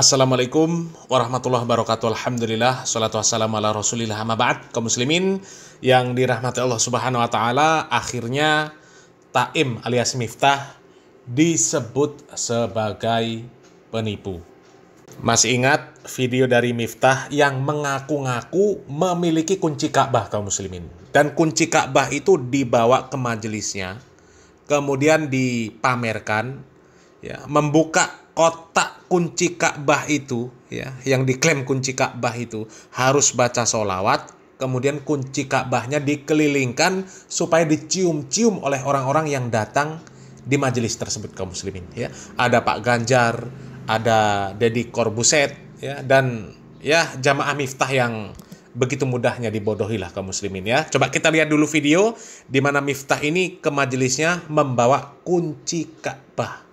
Assalamualaikum warahmatullahi wabarakatuh. Alhamdulillah, salatu wassalamu ala rasulillah, amma ba'd. Kaum muslimin yang dirahmati Allah subhanahu wa ta'ala, akhirnya Taim alias Miftah disebut sebagai penipu. Masih ingat video dari Miftah yang mengaku-ngaku memiliki kunci Ka'bah, kaum muslimin? Dan kunci Ka'bah itu dibawa ke majelisnya, kemudian dipamerkan, ya, membuka kotak kunci Ka'bah itu, ya, yang diklaim kunci Ka'bah itu harus baca sholawat, kemudian kunci Ka'bahnya dikelilingkan supaya dicium-cium oleh orang-orang yang datang di majelis tersebut, kaum muslimin. Ya, ada Pak Ganjar, ada Deddy Corbuzier, ya, dan ya jamaah Miftah yang begitu mudahnya dibodohi lah, kaum muslimin. Ya, coba kita lihat dulu video di mana Miftah ini ke majelisnya membawa kunci Ka'bah.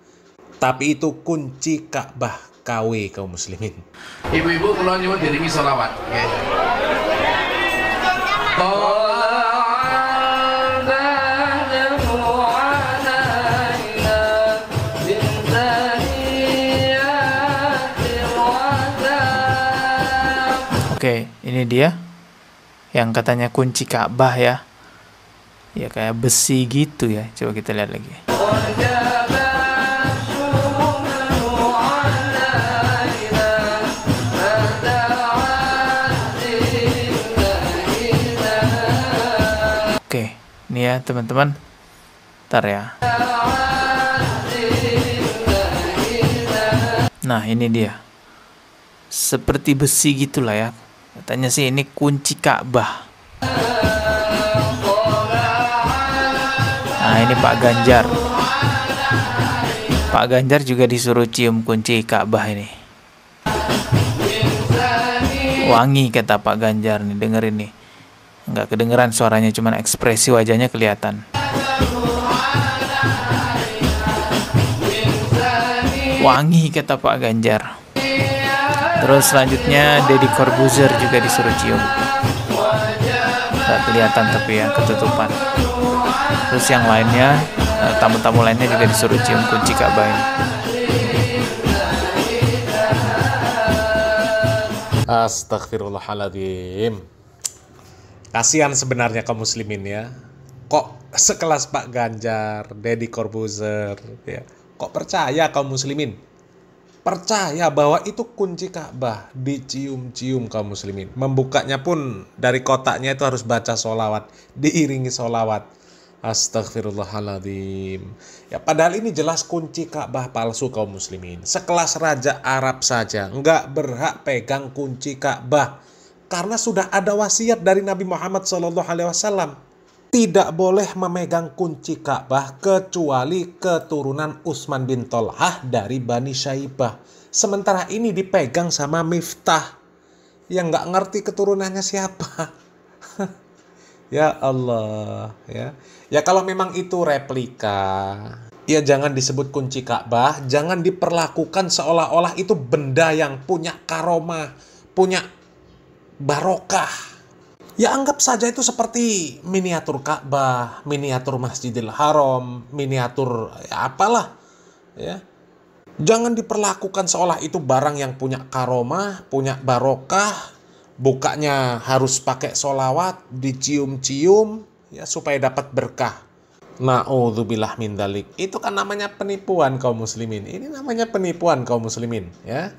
Tapi itu kunci Ka'bah KW, kaum muslimin. Ibu-ibu kula nyuwun diringi sholawat, nggih. Oke, ini dia yang katanya kunci Ka'bah, ya. Ya kayak besi gitu ya. Coba kita lihat lagi. Oke, ini ya teman-teman. Ntar ya. Nah, ini dia. Seperti besi gitulah ya. Katanya sih ini kunci Ka'bah. Nah, ini Pak Ganjar. Pak Ganjar juga disuruh cium kunci Ka'bah ini. Wangi kata Pak Ganjar nih, dengerin nih. Nggak kedengeran suaranya, cuman ekspresi wajahnya kelihatan. Wangi kata Pak Ganjar. Terus selanjutnya Deddy Corbuzier juga disuruh cium. Nggak kelihatan tapi ya, ketutupan. Terus yang lainnya, tamu-tamu lainnya juga disuruh cium kunci Ka'bah ini. Astagfirullahaladzim. Kasihan sebenarnya kaum muslimin, ya. Kok sekelas Pak Ganjar, Deddy Corbuzier, ya, kok percaya kaum muslimin? Percaya bahwa itu kunci Ka'bah, dicium-cium kaum muslimin. Membukanya pun dari kotaknya itu harus baca sholawat, diiringi sholawat. Astagfirullahaladzim. Ya, padahal ini jelas kunci Ka'bah palsu, kaum muslimin. Sekelas Raja Arab saja nggak berhak pegang kunci Ka'bah. Karena sudah ada wasiat dari Nabi Muhammad SAW. Tidak boleh memegang kunci Ka'bah kecuali keturunan Utsman bin Tolhah dari Bani Syaibah. Sementara ini dipegang sama Miftah yang nggak ngerti keturunannya siapa. Ya Allah, ya. Ya kalau memang itu replika, ya jangan disebut kunci Ka'bah, jangan diperlakukan seolah-olah itu benda yang punya karomah, punya barokah. Ya anggap saja itu seperti miniatur Ka'bah, miniatur Masjidil Haram, miniatur ya apalah, ya. Jangan diperlakukan seolah itu barang yang punya karomah, punya barokah, bukanya harus pakai sholawat, dicium-cium, ya, supaya dapat berkah. Na'udzubillah min dzalik. Itu kan namanya penipuan, kaum muslimin. Ini namanya penipuan, kaum muslimin, ya.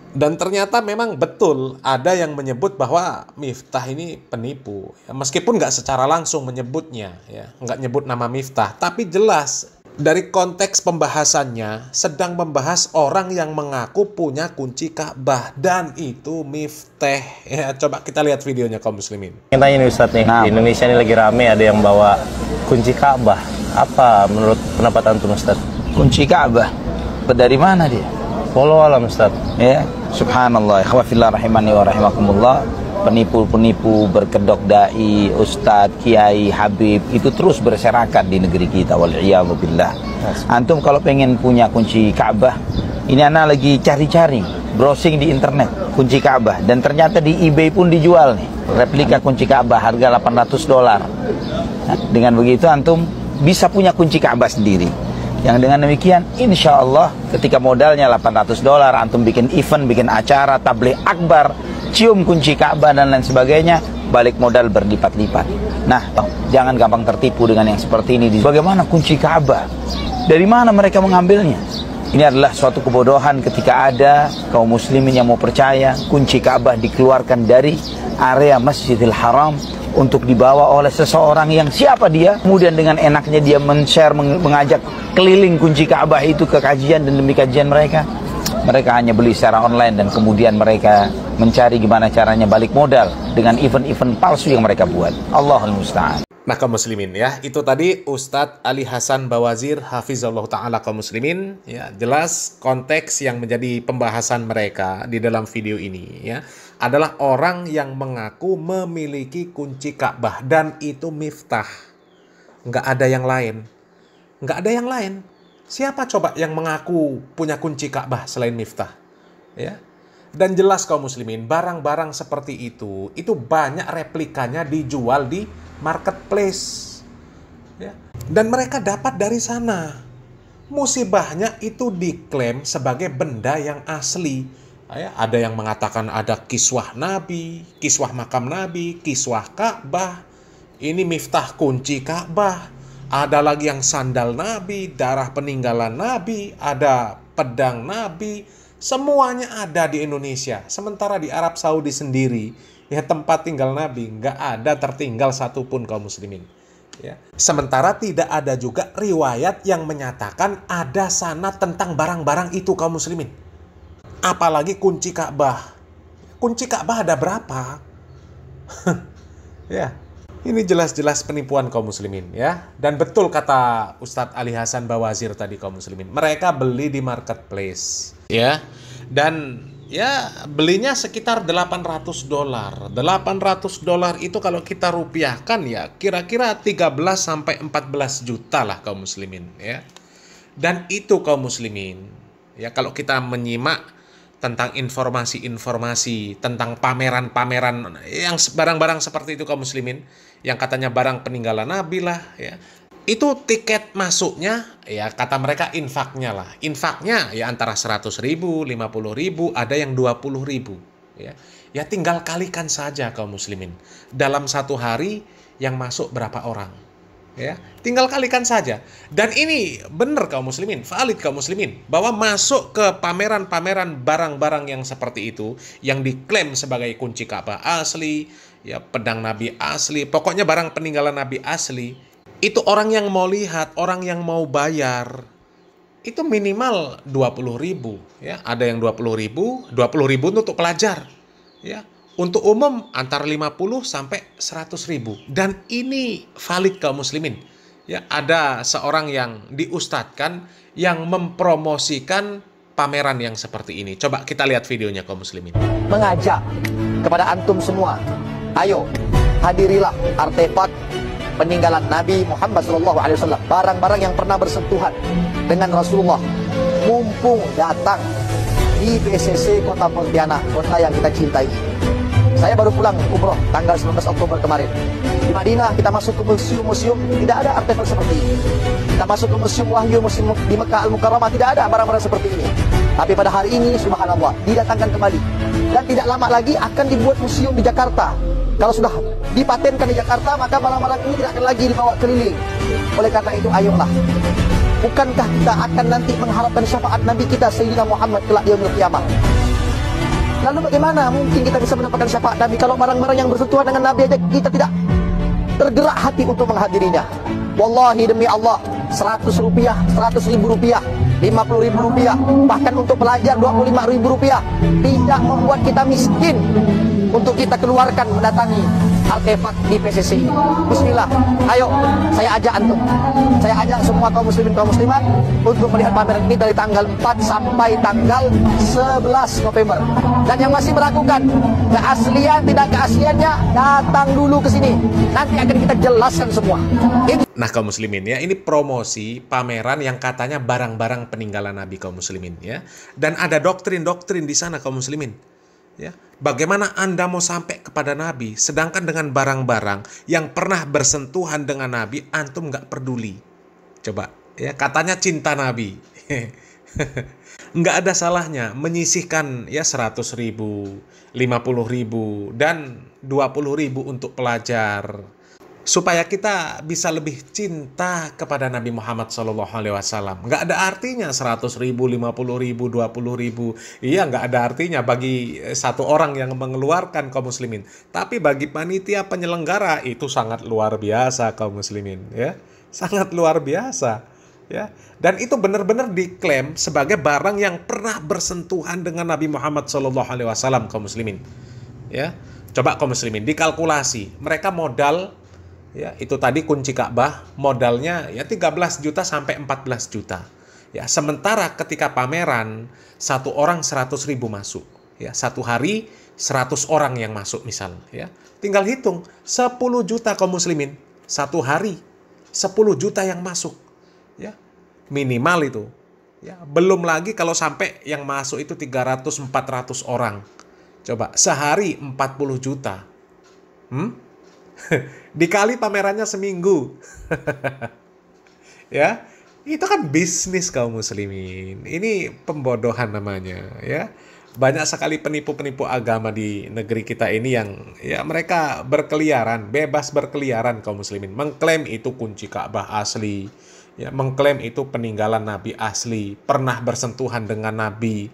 Dan ternyata memang betul ada yang menyebut bahwa Miftah ini penipu, ya, meskipun nggak secara langsung menyebutnya, ya, nggak nyebut nama Miftah, tapi jelas dari konteks pembahasannya sedang membahas orang yang mengaku punya kunci Ka'bah dan itu Miftah. Ya, coba kita lihat videonya, kaum muslimin. Yang tanya nih Ustadz nih, di Indonesia ini lagi rame ada yang bawa kunci Ka'bah. Apa menurut pendapat antum Ustadz? Kunci Ka'bah dari mana dia? Wallahu alam Ustadz. Ya, subhanallah, ikhwafillah rahimani wa rahimakumullah. Penipu-penipu berkedok dai, ustadz, kiai, habib itu terus berserakat di negeri kita, wal'iyadzubillah. Antum kalau pengen punya kunci Ka'bah, ini anak lagi cari-cari, browsing di internet kunci Ka'bah, dan ternyata di eBay pun dijual nih replika kunci Ka'bah harga $800. Nah, dengan begitu antum bisa punya kunci Ka'bah sendiri. Yang dengan demikian, insya Allah ketika modalnya $800, antum bikin event, bikin acara, tabligh akbar, cium kunci Ka'bah dan lain sebagainya, balik modal berlipat-lipat. Nah, jangan gampang tertipu dengan yang seperti ini. Bagaimana kunci Ka'bah? Dari mana mereka mengambilnya? Ini adalah suatu kebodohan ketika ada kaum muslimin yang mau percaya kunci Ka'bah dikeluarkan dari area Masjidil Haram untuk dibawa oleh seseorang yang siapa dia, kemudian dengan enaknya dia men-share, mengajak keliling kunci Ka'bah itu ke kajian, dan demi kajian mereka hanya beli secara online, dan kemudian mereka mencari gimana caranya balik modal dengan event-event palsu yang mereka buat. Allahul musta'an. Nah, kaum muslimin ya, itu tadi Ustadz Ali Hasan Bawazir hafizallahu taala kaum muslimin ya, jelas konteks yang menjadi pembahasan mereka di dalam video ini ya adalah orang yang mengaku memiliki kunci Ka'bah dan itu miftah. Nggak ada yang lain. Nggak ada yang lain. Siapa coba yang mengaku punya kunci Ka'bah selain miftah? Ya. Dan jelas kaum muslimin, barang-barang seperti itu banyak replikanya dijual di marketplace. Ya. Dan mereka dapat dari sana. Musibahnya itu diklaim sebagai benda yang asli. Ya, ada yang mengatakan ada kiswah Nabi, kiswah makam Nabi, kiswah Ka'bah. Ini miftah kunci Ka'bah. Ada lagi yang sandal Nabi, darah peninggalan Nabi, ada pedang Nabi. Semuanya ada di Indonesia. Sementara di Arab Saudi sendiri, ya tempat tinggal Nabi, nggak ada tertinggal satupun kaum muslimin. Ya. Sementara tidak ada juga riwayat yang menyatakan ada sanad tentang barang-barang itu kaum muslimin. Apalagi kunci Ka'bah. Kunci Ka'bah ada berapa? Ya. Ini jelas-jelas penipuan kaum muslimin ya. Dan betul kata Ustadz Ali Hasan Bawazir tadi kaum muslimin. Mereka beli di marketplace ya. Dan ya belinya sekitar $800. $800 itu kalau kita rupiahkan ya kira-kira 13 sampai 14 juta lah kaum muslimin ya. Dan itu kaum muslimin ya, kalau kita menyimak tentang informasi-informasi tentang pameran-pameran yang barang-barang seperti itu kaum muslimin, yang katanya barang peninggalan Nabi lah ya, itu tiket masuknya ya kata mereka infaknya lah, infaknya ya antara 100.000, 50.000, ada yang 20.000 ya. Ya tinggal kalikan saja kaum muslimin, dalam satu hari yang masuk berapa orang ya, tinggal kalikan saja. Dan ini benar kaum muslimin, valid kaum muslimin, bahwa masuk ke pameran-pameran barang-barang yang seperti itu, yang diklaim sebagai kunci Ka'bah asli, ya pedang Nabi asli, pokoknya barang peninggalan Nabi asli, itu orang yang mau lihat, orang yang mau bayar, itu minimal 20.000 ya, ada yang 20.000 untuk pelajar ya. Untuk umum antara 50 sampai 100.000. Dan ini valid kaum muslimin. Ya, ada seorang yang diustadkan yang mempromosikan pameran yang seperti ini. Coba kita lihat videonya kaum muslimin. Mengajak kepada antum semua, ayo hadirilah artefak peninggalan Nabi Muhammad SAW, barang-barang yang pernah bersentuhan dengan Rasulullah, mumpung datang di PSCC Kota Pontianak, kota yang kita cintai. Saya baru pulang umroh tanggal 19 Oktober kemarin. Di Madinah kita masuk ke museum-museum, tidak ada artefak seperti ini. Kita masuk ke museum Wahyu, museum di Mekah Al-Mukarramah, tidak ada barang-barang seperti ini. Tapi pada hari ini subhanallah didatangkan kembali. Dan tidak lama lagi akan dibuat museum di Jakarta. Kalau sudah dipatenkan di Jakarta, maka barang-barang ini tidak akan lagi dibawa keliling. Oleh karena itu ayolah, bukankah kita akan nanti mengharapkan syafaat Nabi kita Sayyidina Muhammad kelak yaumil qiyamah? Lalu bagaimana mungkin kita bisa mendapatkan syafaat Nabi kalau barang-barang yang bersentuhan dengan Nabi aja kita tidak tergerak hati untuk menghadirinya? Wallahi demi Allah, 100 rupiah, 100.000 rupiah, 50.000 rupiah, bahkan untuk pelajar 25.000 rupiah tidak membuat kita miskin untuk kita keluarkan mendatangi artefak di PSCC. Bismillah, ayo saya ajak antum, saya ajak semua kaum muslimin kaum muslimat untuk melihat pameran ini dari tanggal 4 sampai tanggal 11 November. Dan yang masih meragukan keaslian tidak keasliannya, datang dulu ke sini, nanti akan kita jelaskan semua. Nah kaum muslimin ya, ini promosi pameran yang katanya barang-barang peninggalan Nabi kaum muslimin ya. Dan ada doktrin-doktrin di sana kaum muslimin. Ya, bagaimana Anda mau sampai kepada Nabi sedangkan dengan barang-barang yang pernah bersentuhan dengan Nabi antum nggak peduli? Coba Ya, katanya cinta Nabi. Nggak ada salahnya menyisihkan ya 100.000, 50.000, dan 20.000 untuk pelajar, supaya kita bisa lebih cinta kepada Nabi Muhammad SAW. Nggak ada artinya 100.000, 50.000, 20.000. Iya, nggak ada artinya bagi satu orang yang mengeluarkan kaum muslimin. Tapi bagi panitia penyelenggara itu sangat luar biasa kaum muslimin. Ya, sangat luar biasa. Ya, dan itu benar-benar diklaim sebagai barang yang pernah bersentuhan dengan Nabi Muhammad SAW kaum muslimin. Ya, coba kaum muslimin dikalkulasi, mereka modal ya itu tadi kunci Ka'bah modalnya ya 13 juta sampai 14 juta. Ya, sementara ketika pameran satu orang 100.000 masuk. Ya, satu hari 100 orang yang masuk misal. Ya, tinggal hitung 10 juta kaum muslimin satu hari 10 juta yang masuk. Ya, minimal itu. Ya, belum lagi kalau sampai yang masuk itu 300-400 orang. Coba sehari 40 juta. Dikali pamerannya seminggu. Ya, itu kan bisnis kaum muslimin. Ini pembodohan namanya, ya. Banyak sekali penipu-penipu agama di negeri kita ini yang ya mereka berkeliaran, bebas berkeliaran kaum muslimin, mengklaim itu kunci Ka'bah asli, ya, mengklaim itu peninggalan Nabi asli, pernah bersentuhan dengan Nabi,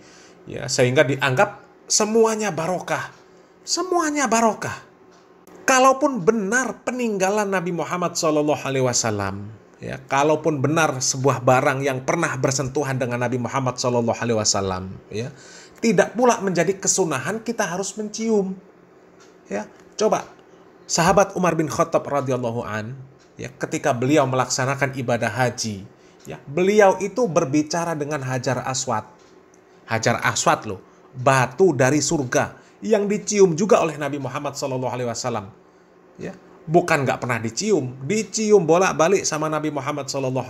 ya, sehingga dianggap semuanya barokah. Semuanya barokah. Kalaupun benar peninggalan Nabi Muhammad SAW, ya, kalaupun benar sebuah barang yang pernah bersentuhan dengan Nabi Muhammad SAW, ya, tidak pula menjadi kesunahan kita harus mencium. Ya, coba sahabat Umar bin Khattab radhiyallahu an, ya, ketika beliau melaksanakan ibadah haji, ya, beliau itu berbicara dengan Hajar Aswad. Hajar Aswad loh, batu dari surga yang dicium juga oleh Nabi Muhammad SAW. Ya, bukan nggak pernah dicium bolak-balik sama Nabi Muhammad SAW,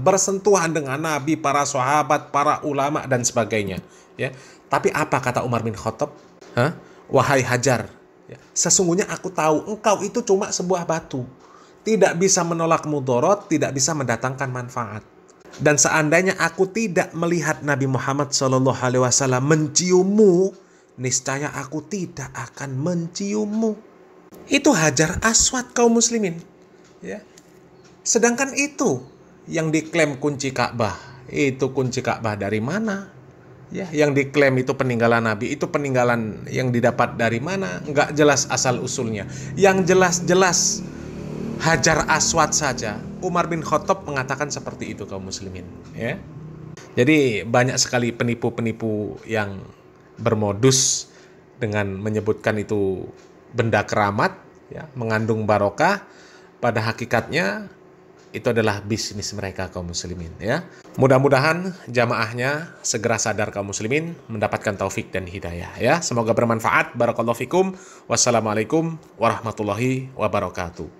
bersentuhan dengan Nabi, para sahabat, para ulama dan sebagainya. Ya, tapi apa kata Umar bin Khattab? Wahai Hajar, ya, sesungguhnya aku tahu engkau itu cuma sebuah batu, tidak bisa menolak mudarat, tidak bisa mendatangkan manfaat. Dan seandainya aku tidak melihat Nabi Muhammad SAW menciummu, niscaya aku tidak akan menciummu. Itu Hajar Aswad kaum muslimin. Ya. Sedangkan itu yang diklaim kunci Ka'bah. Itu kunci Ka'bah dari mana? Ya, yang diklaim itu peninggalan Nabi, itu peninggalan yang didapat dari mana? Enggak jelas asal usulnya. Yang jelas-jelas Hajar Aswad saja Umar bin Khattab mengatakan seperti itu kaum muslimin. Ya. Jadi banyak sekali penipu-penipu yang bermodus dengan menyebutkan itu benda keramat, ya, mengandung barokah. Pada hakikatnya itu adalah bisnis mereka kaum muslimin, ya. Mudah-mudahan jamaahnya segera sadar kaum muslimin, mendapatkan taufik dan hidayah, ya. Semoga bermanfaat. Barakallahu fikum. Wassalamualaikum warahmatullahi wabarakatuh.